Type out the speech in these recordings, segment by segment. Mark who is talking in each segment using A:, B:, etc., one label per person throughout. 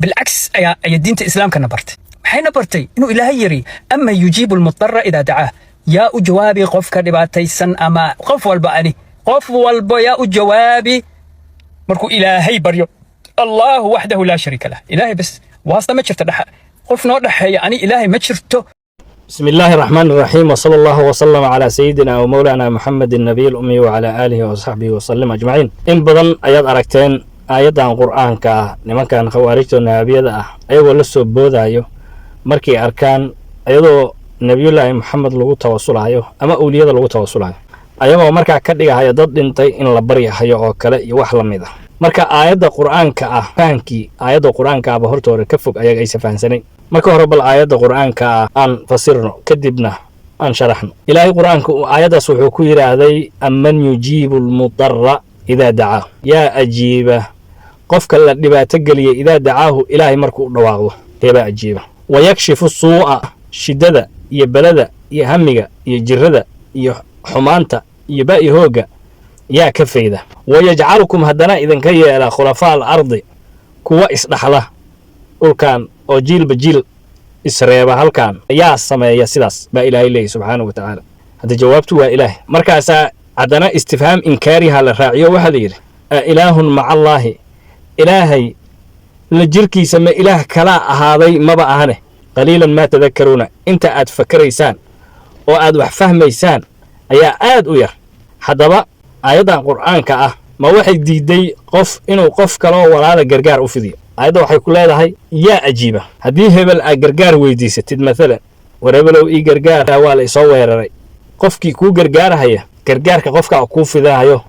A: بالعكس أي دين الإسلام كان برت حين برتي إنه إلهي يري أما يجيب المضطر إذا دعاه يا أجوابي قف كرباتي سن أما قف والبأني قف والب يا أجوابي مركو إلهي بريو الله وحده لا شريك له إلهي بس واسطة ما شفت قف نوضح يعني إلهي ما شفته.
B: بسم الله الرحمن الرحيم وصلى الله وسلم على سيدنا ومولانا محمد النبي الأمي وعلى آله وصحبه وسلم أجمعين. إن بدن آيات أركتين آيات عن قرآن لمن كان خوارجته النبي أيوة لسه بودايو markii arkaan ayadoo nabiyullaahi maxamed lagu tawasulayo ama awliyada lagu tawasulayo ayagoo markaa ka dhigahaya dad dhintay in la baryahayo oo kale iyo wax la mid ah. marka aayadda quraanka ah fahankii aayadda quraanka ah horta hore ka fog ayaga ay safahansanay. marka hore bal aayadda quraanka aan fasirno kadibna aan sharaxno. ilaahay quraanka aayadaas wuxuu ku yiraahday amman yujibul mudarra idha da'a ya ajiba qofka la dhibaato galiya idha da'ahu ilaahay markuu dhawaaqdo teeba ajiba ويكشف السوء شدة يبلد يهمج يجرد يحمانتا يبقى هوجا يا كفيدة ويجعلكم هدنا إذا كي إلى خلفاء الأرض كوا إصلاح وكان أجيل بجيل إسرائيل هل كان يا السماء يا سلاس بإله الله سبحانه وتعالى. هذا جوابته إله مركز عدنا استفهام إنكاري على الراعي وهذير إله مع الله إلهي لجركي سمى إله كلا هذي ما بقى هنه قليلا ما تذكرون. انت اد فكريسان او اد وحفهميسان ايا اد وير حدبا ايضا قرآن كأه ما واحد ديدي قف انو قف كلا ولا غرغار افدي ايضا waxay ku leedahay yaa ajiiba hadii hebel ay gargaar weydiisatid mesela wareebalow ii gargaar waa la soo weeraray qofkii ku gargaarahaya gargaarka qofka ku fidahayo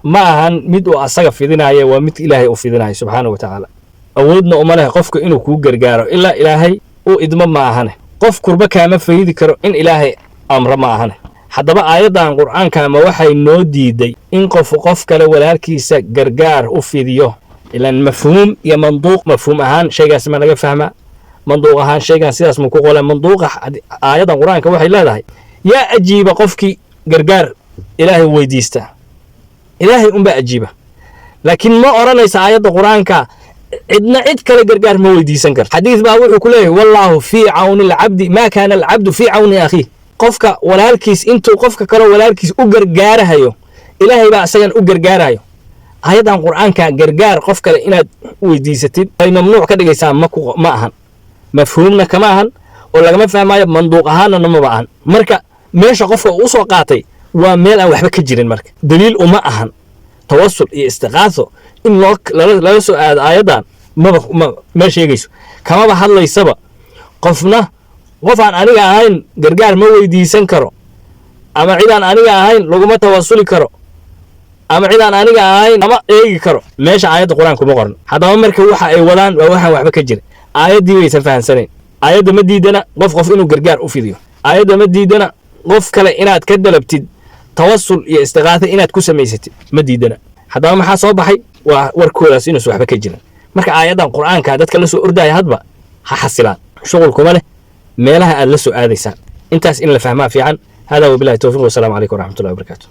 B: ma ahan mid uu asaga fidinayo waa mid ilaahay u fidinayo subhanahu wa ta'ala. awoodna uma leh qofka inuu ku gargaaro illa ilaahay uu idmo ma ahane qof kurba kaama faydi karo in ilaahay amra ma ahane. haddaba aayadan quraanka ma waxay noo diiday in qof kale walaalkiisa gargaar u fidiyo ilaan mafhuum iyo manduuq mafhuum ahaan shaygaas ma laga fahmaa manduuq ahaan shaygan sidaas ma ku qola manduuqa aayadan quraanka waxay leedahay yaa ajiiba qofkii gargaar ilaahay weydiista ilaahay unba ajiiba laakiin ma oranaysa aayada quraanka عدنا عد كلا جرجار ما ودي سنكر حديث بقى وحول كله والله في عون العبد ما كان العبد في عون أخيه قفك ولا الكيس أنتو قفك كلا ولا الكيس أجرجاره هيو إلهي بقى سجن أجرجاره هيو هيدا القرآن كجرجار قفك إن ودي ستين أي ممنوع كده جسام ماكو معهن مفهومنا كماهن ولا ما فهم ما منطوق هان أنا ما بعهن مركا ماشي قفك أسوقاتي وميل أو حبك الجيرين مركا دليل وماهن توصل استغاثه in lala soo aado aayadan ma sheegayso kama ba hadlaysaba qofna qof aan aniga ahayn gargaar ma weydiisan karo ama cid aan aniga ahayn laguma tawassuli karo ama cid aan aniga ahayn ama eegi karo meesha aayada quraanka ma qoran. haddaba marka waxa ay wadaan waa waxaan waxba ka jirin aayadii way fahansaneen. aayada ma diidana qof inuu gargaar u fidiyo aayada ma diidana qof kale inaad ka dalabtid tawassul iyo istiqaatha inaad ku samaysatid ma diidana. haddaba maxaa soo baxay waa warkoodaas inuu waxba ka jirin. marka aayadan quraanka dadka la soo ordaya hadba ha xasilaan shughul kuma leh meelaha aad la soo aadaysaan intaas in la fahmaa fiican. hada wa billahi tawfiiq wa salaamu alaykum wa rahmatullahi wa barakatuh.